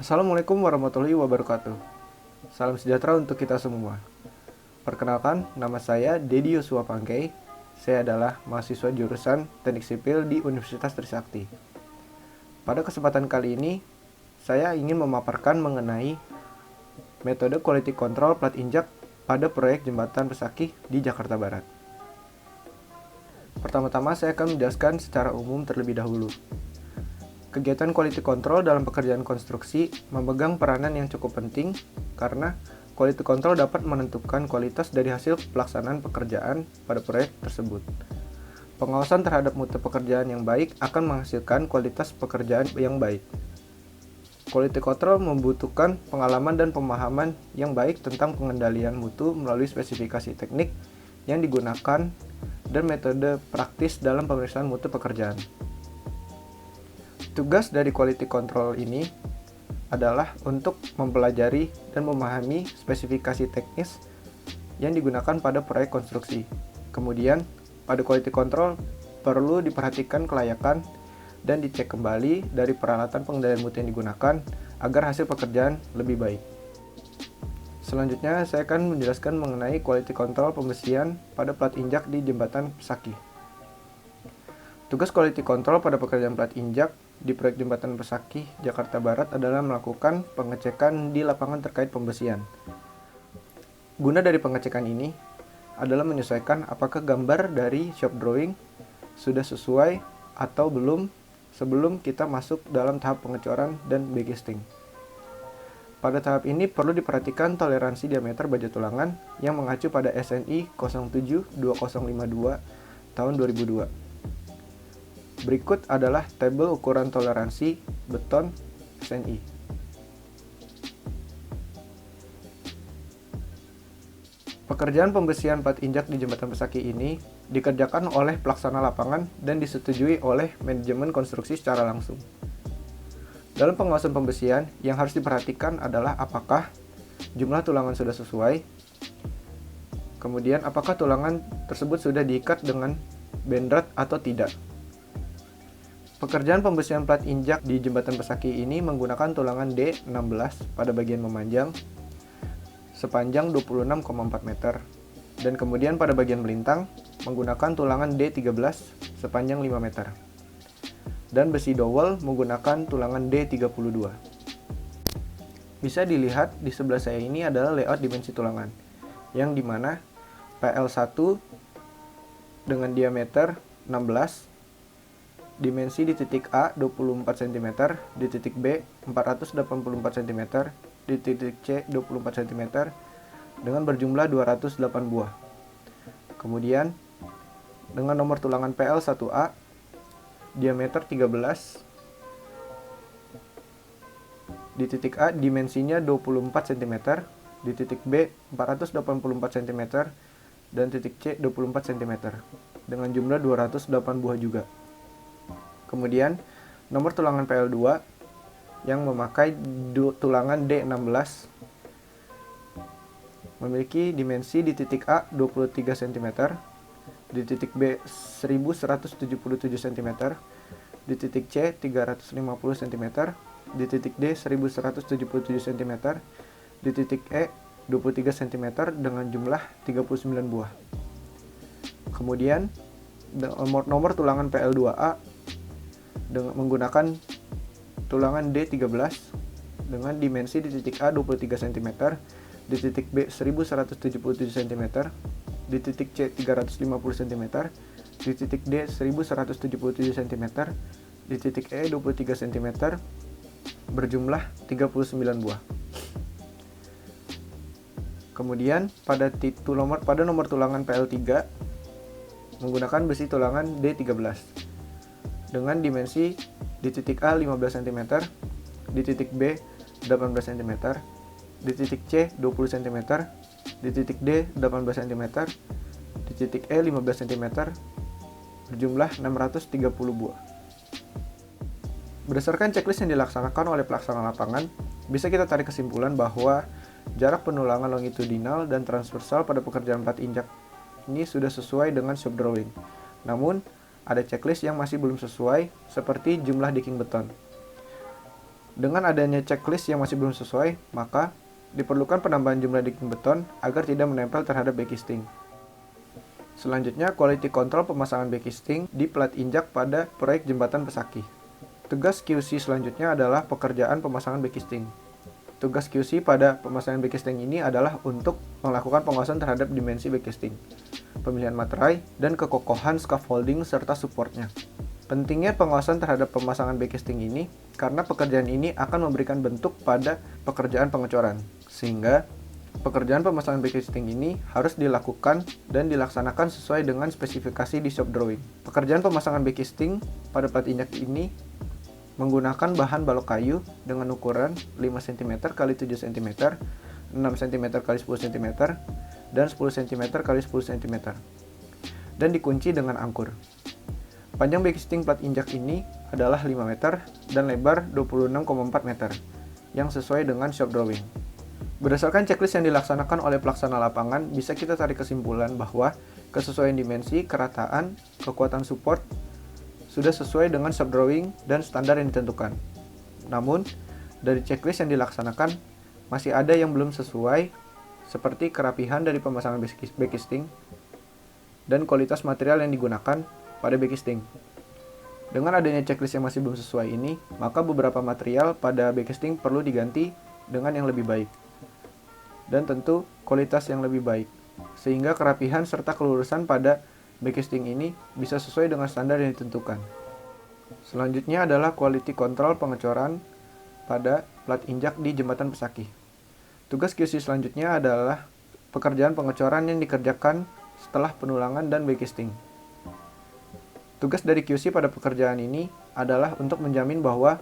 Assalamualaikum warahmatullahi wabarakatuh. Salam sejahtera untuk kita semua. Perkenalkan, nama saya Dedi Yosua Pangkei. Saya adalah mahasiswa jurusan Teknik Sipil di Universitas Trisakti. Pada kesempatan kali ini, saya ingin memaparkan mengenai metode quality control plat injak pada proyek jembatan Pesaki di Jakarta Barat. Pertama-tama saya akan menjelaskan secara umum terlebih dahulu. Kegiatan quality control dalam pekerjaan konstruksi memegang peranan yang cukup penting karena quality control dapat menentukan kualitas dari hasil pelaksanaan pekerjaan pada proyek tersebut. Pengawasan terhadap mutu pekerjaan yang baik akan menghasilkan kualitas pekerjaan yang baik. Quality control membutuhkan pengalaman dan pemahaman yang baik tentang pengendalian mutu melalui spesifikasi teknik yang digunakan dan metode praktis dalam pemeriksaan mutu pekerjaan. Tugas dari quality control ini adalah untuk mempelajari dan memahami spesifikasi teknis yang digunakan pada proyek konstruksi. Kemudian, pada quality control perlu diperhatikan kelayakan dan dicek kembali dari peralatan pengendalian mutu yang digunakan agar hasil pekerjaan lebih baik. Selanjutnya, saya akan menjelaskan mengenai quality control pembesian pada plat injak di jembatan Pesaki. Tugas quality control pada pekerjaan plat injak di proyek jembatan Pesaki, Jakarta Barat adalah melakukan pengecekan di lapangan terkait pembesian. Guna dari pengecekan ini adalah menyesuaikan apakah gambar dari shop drawing sudah sesuai atau belum sebelum kita masuk dalam tahap pengecoran dan backcasting. Pada tahap ini perlu diperhatikan toleransi diameter baja tulangan yang mengacu pada SNI 072052 tahun 2002. Berikut adalah tabel ukuran toleransi beton SNI. Pekerjaan pembesian plat injak di jembatan Pesaki ini dikerjakan oleh pelaksana lapangan dan disetujui oleh manajemen konstruksi secara langsung. Dalam pengawasan pembesian, yang harus diperhatikan adalah apakah jumlah tulangan sudah sesuai, kemudian apakah tulangan tersebut sudah diikat dengan bendrat atau tidak. Pekerjaan pembesian plat injak di jembatan Pesaki ini menggunakan tulangan D16 pada bagian memanjang sepanjang 26,4 meter dan kemudian pada bagian melintang menggunakan tulangan D13 sepanjang 5 meter dan besi dowel menggunakan tulangan D32. Bisa dilihat di sebelah saya ini adalah layout dimensi tulangan yang dimana PL1 dengan diameter 16, dimensi di titik A 24 cm, di titik B 484 cm, di titik C 24 cm dengan berjumlah 208 buah. Kemudian dengan nomor tulangan PL1A diameter 13, di titik A dimensinya 24 cm, di titik B 484 cm dan titik C 24 cm dengan jumlah 208 buah juga. Kemudian, nomor tulangan PL2 yang memakai tulangan D16 memiliki dimensi di titik A 23 cm, di titik B 1177 cm, di titik C 350 cm, di titik D 1177 cm, di titik E 23 cm dengan jumlah 39 buah. Kemudian, nomor tulangan PL2A menggunakan tulangan D13 dengan dimensi di titik A 23 cm, di titik B 1177 cm, di titik C 350 cm, di titik D 1177 cm, di titik E 23 cm berjumlah 39 buah. Kemudian pada nomor tulangan PL3 menggunakan besi tulangan D13 dengan dimensi di titik A 15 cm, di titik B 18 cm, di titik C 20 cm, di titik D 18 cm, di titik E 15 cm, berjumlah 630 buah. Berdasarkan checklist yang dilaksanakan oleh pelaksana lapangan, bisa kita tarik kesimpulan bahwa jarak penulangan longitudinal dan transversal pada pekerjaan plat injak ini sudah sesuai dengan shop drawing. Namun, ada checklist yang masih belum sesuai, seperti jumlah decking beton. Dengan adanya checklist yang masih belum sesuai, maka diperlukan penambahan jumlah dinding beton agar tidak menempel terhadap backcasting. Selanjutnya, quality control pemasangan backcasting di plat injak pada proyek jembatan Pesaki. Tugas QC selanjutnya adalah pekerjaan pemasangan backcasting. Tugas QC pada pemasangan backcasting ini adalah untuk melakukan pengawasan terhadap dimensi backcasting, pemilihan materai, dan kekokohan scaffolding serta supportnya. Pentingnya pengawasan terhadap pemasangan backcasting ini karena pekerjaan ini akan memberikan bentuk pada pekerjaan pengecoran, sehingga pekerjaan pemasangan backcasting ini harus dilakukan dan dilaksanakan sesuai dengan spesifikasi di shop drawing. Pekerjaan pemasangan backcasting pada plat injak ini menggunakan bahan balok kayu dengan ukuran 5 cm x 7 cm, 6 cm x 10 cm, dan 10 cm x 10 cm, dan dikunci dengan angkur. Panjang backcasting plat injak ini adalah 5 meter dan lebar 26,4 meter, yang sesuai dengan shop drawing. Berdasarkan checklist yang dilaksanakan oleh pelaksana lapangan, bisa kita tarik kesimpulan bahwa kesesuaian dimensi, kerataan, kekuatan support sudah sesuai dengan shop drawing dan standar yang ditentukan. Namun, dari checklist yang dilaksanakan, masih ada yang belum sesuai, seperti kerapihan dari pemasangan backcasting dan kualitas material yang digunakan pada backcasting. Dengan adanya checklist yang masih belum sesuai ini, maka beberapa material pada backcasting perlu diganti dengan yang lebih baik, dan tentu kualitas yang lebih baik, sehingga kerapihan serta kelurusan pada backcasting ini bisa sesuai dengan standar yang ditentukan. Selanjutnya adalah quality control pengecoran pada plat injak di jembatan Pesaki. Tugas QC selanjutnya adalah pekerjaan pengecoran yang dikerjakan setelah penulangan dan backcasting. Tugas dari QC pada pekerjaan ini adalah untuk menjamin bahwa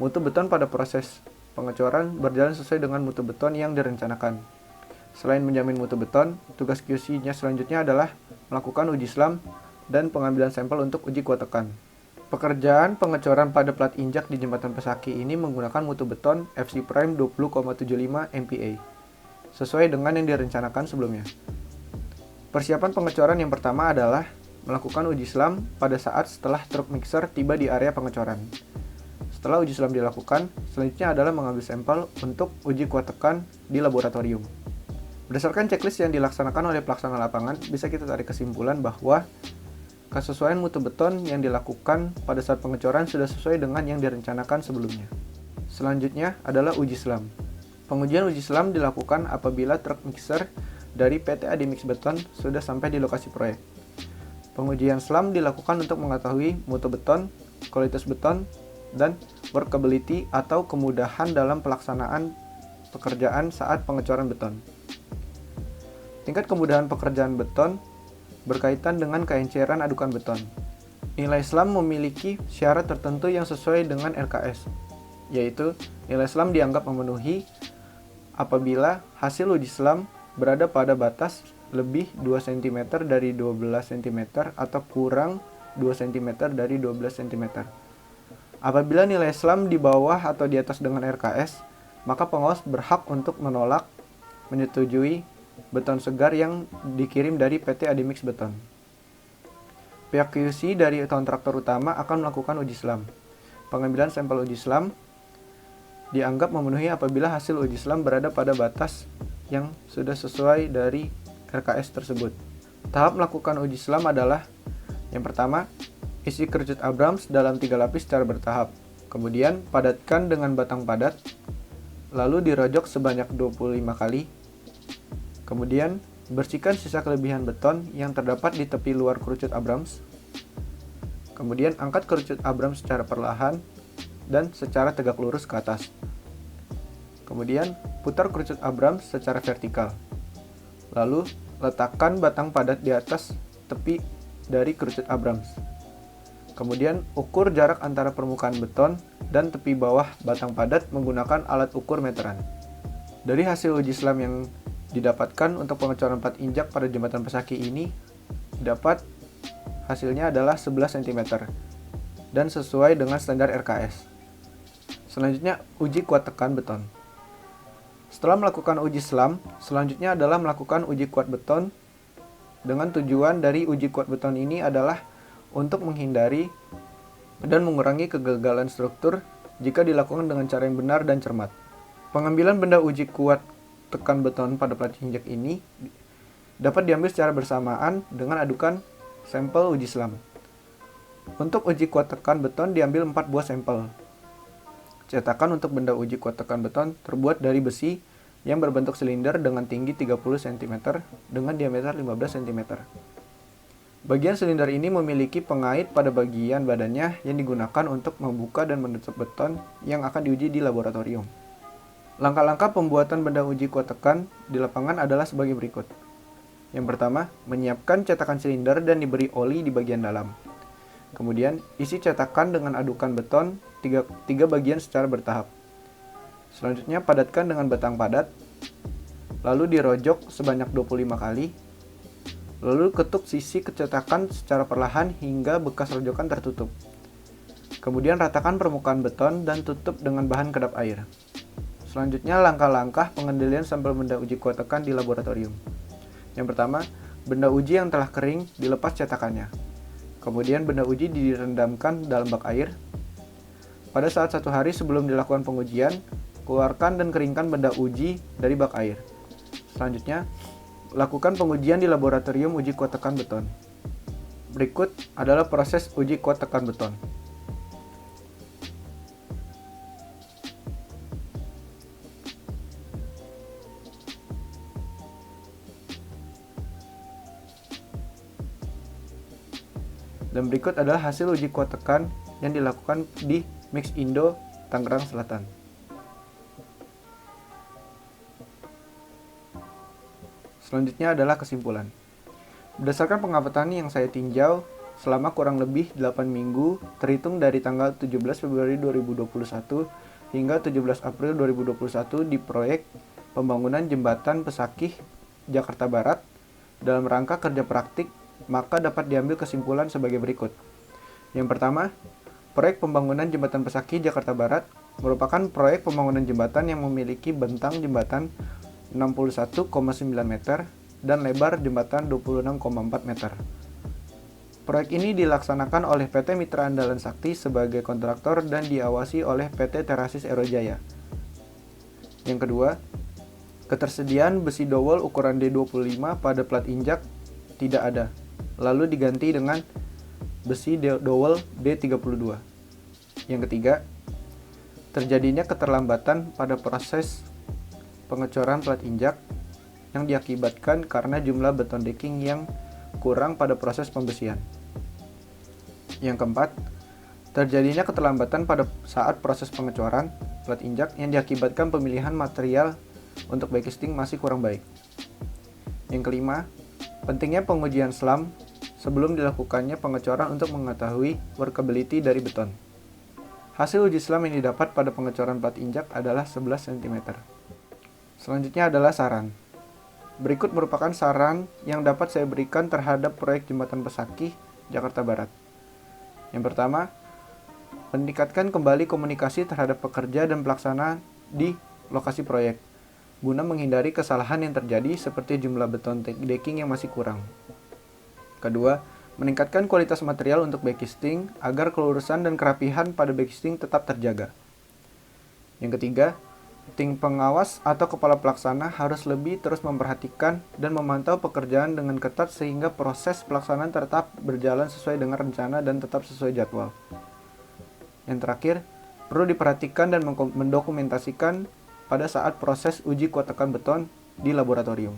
mutu beton pada proses pengecoran berjalan sesuai dengan mutu beton yang direncanakan. Selain menjamin mutu beton, tugas QC-nya selanjutnya adalah melakukan uji SLAM dan pengambilan sampel untuk uji kuat tekan. Pekerjaan pengecoran pada plat injak di jembatan Pesaki ini menggunakan mutu beton FC Prime 20,75 MPa, sesuai dengan yang direncanakan sebelumnya. Persiapan pengecoran yang pertama adalah melakukan uji SLAM pada saat setelah truk mixer tiba di area pengecoran. Setelah uji SLAM dilakukan, selanjutnya adalah mengambil sampel untuk uji kuat tekan di laboratorium. Berdasarkan checklist yang dilaksanakan oleh pelaksana lapangan, bisa kita tarik kesimpulan bahwa kesesuaian mutu beton yang dilakukan pada saat pengecoran sudah sesuai dengan yang direncanakan sebelumnya. Selanjutnya adalah uji SLAM. Pengujian uji SLAM dilakukan apabila truk mixer dari PT AD Mix Beton sudah sampai di lokasi proyek. Pengujian SLAM dilakukan untuk mengetahui mutu beton, kualitas beton, dan workability atau kemudahan dalam pelaksanaan pekerjaan saat pengecoran beton. Tingkat kemudahan pekerjaan beton berkaitan dengan keenceran adukan beton. Nilai SLAM memiliki syarat tertentu yang sesuai dengan RKS, yaitu nilai SLAM dianggap memenuhi apabila hasil uji SLAM berada pada batas lebih 2 cm dari 12 cm atau kurang 2 cm dari 12 cm. Apabila nilai SLAM di bawah atau di atas dengan RKS, maka pengawas berhak untuk menolak menyetujui beton segar yang dikirim dari PT AD Mix Beton. Pihak QC dari kontraktor utama akan melakukan uji SLAM. Pengambilan sampel uji SLAM dianggap memenuhi apabila hasil uji SLAM berada pada batas yang sudah sesuai dari RKS tersebut. Tahap melakukan uji SLAM adalah: yang pertama, isi kerucut Abrams dalam 3 lapis secara bertahap. Kemudian, padatkan dengan batang padat, lalu dirojok sebanyak 25 kali. Kemudian, bersihkan sisa kelebihan beton yang terdapat di tepi luar kerucut Abrams. Kemudian, angkat kerucut Abrams secara perlahan dan secara tegak lurus ke atas. Kemudian, putar kerucut Abrams secara vertikal. Lalu, letakkan batang padat di atas tepi dari kerucut Abrams. Kemudian, ukur jarak antara permukaan beton dan tepi bawah batang padat menggunakan alat ukur meteran. Dari hasil uji SLAM yang didapatkan untuk pengecoran plat injak pada jembatan Pesaki ini, dapat hasilnya adalah 11 cm dan sesuai dengan standar RKS. Selanjutnya, uji kuat tekan beton. Setelah melakukan uji SLAM, selanjutnya adalah melakukan uji kuat beton. Dengan tujuan dari uji kuat beton ini adalah untuk menghindari dan mengurangi kegagalan struktur jika dilakukan dengan cara yang benar dan cermat. Pengambilan benda uji kuat tekan beton pada plat injek ini dapat diambil secara bersamaan dengan adukan sampel uji selam. Untuk uji kuat tekan beton diambil 4 buah sampel. Cetakan untuk benda uji kuat tekan beton terbuat dari besi yang berbentuk silinder dengan tinggi 30 cm dengan diameter 15 cm. Bagian silinder ini memiliki pengait pada bagian badannya yang digunakan untuk membuka dan menutup beton yang akan diuji di laboratorium. Langkah-langkah pembuatan benda uji kuat tekan di lapangan adalah sebagai berikut. Yang pertama, menyiapkan cetakan silinder dan diberi oli di bagian dalam. Kemudian, isi cetakan dengan adukan beton 3 bagian secara bertahap. Selanjutnya, padatkan dengan batang padat, lalu dirojok sebanyak 25 kali, lalu ketuk sisi cetakan secara perlahan hingga bekas rojokan tertutup. Kemudian ratakan permukaan beton dan tutup dengan bahan kedap air. Selanjutnya, langkah-langkah pengendalian sampel benda uji kuat tekan di laboratorium. Yang pertama, benda uji yang telah kering dilepas cetakannya. Kemudian benda uji direndamkan dalam bak air. Pada saat 1 hari sebelum dilakukan pengujian, keluarkan dan keringkan benda uji dari bak air. Selanjutnya, lakukan pengujian di laboratorium uji kuat tekan beton. Berikut adalah proses uji kuat tekan beton. Dan berikut adalah hasil uji kuat tekan yang dilakukan di Mix Indo, Tangerang Selatan. Selanjutnya adalah kesimpulan. Berdasarkan pengamatan yang saya tinjau selama kurang lebih 8 minggu terhitung dari tanggal 17 Februari 2021 hingga 17 April 2021 di proyek pembangunan jembatan Pesakih, Jakarta Barat dalam rangka kerja praktik, maka dapat diambil kesimpulan sebagai berikut. Yang pertama, proyek pembangunan jembatan Pesakih, Jakarta Barat merupakan proyek pembangunan jembatan yang memiliki bentang jembatan 61,9 meter dan lebar jembatan 26,4 meter. Proyek ini dilaksanakan oleh PT Mitra Andalan Sakti sebagai kontraktor dan diawasi oleh PT Terasis Aerojaya. Yang kedua, ketersediaan besi dowel ukuran D25 pada plat injak tidak ada, lalu diganti dengan besi dowel D32. Yang ketiga, terjadinya keterlambatan pada proses pengecoran plat injak yang diakibatkan karena jumlah beton decking yang kurang pada proses pembesian. Yang keempat, terjadinya keterlambatan pada saat proses pengecoran plat injak yang diakibatkan pemilihan material untuk backcasting masih kurang baik. Yang kelima, pentingnya pengujian SLAM sebelum dilakukannya pengecoran untuk mengetahui workability dari beton. Hasil uji SLAM yang didapat pada pengecoran plat injak adalah 11 cm. Selanjutnya adalah saran. Berikut merupakan saran yang dapat saya berikan terhadap proyek Jembatan Pesakih, Jakarta Barat. Yang pertama, meningkatkan kembali komunikasi terhadap pekerja dan pelaksana di lokasi proyek, guna menghindari kesalahan yang terjadi seperti jumlah beton decking yang masih kurang. Kedua, meningkatkan kualitas material untuk backcasting agar kelurusan dan kerapihan pada backcasting tetap terjaga. Yang ketiga, tim pengawas atau kepala pelaksana harus lebih terus memperhatikan dan memantau pekerjaan dengan ketat sehingga proses pelaksanaan tetap berjalan sesuai dengan rencana dan tetap sesuai jadwal. Yang terakhir, perlu diperhatikan dan mendokumentasikan pada saat proses uji kuat tekan beton di laboratorium.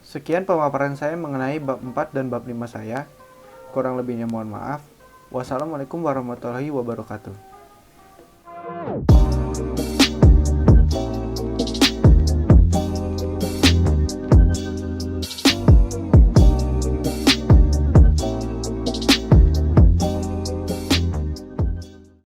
Sekian pemaparan saya mengenai bab 4 dan bab 5 saya. Kurang lebihnya mohon maaf. Wassalamualaikum warahmatullahi wabarakatuh.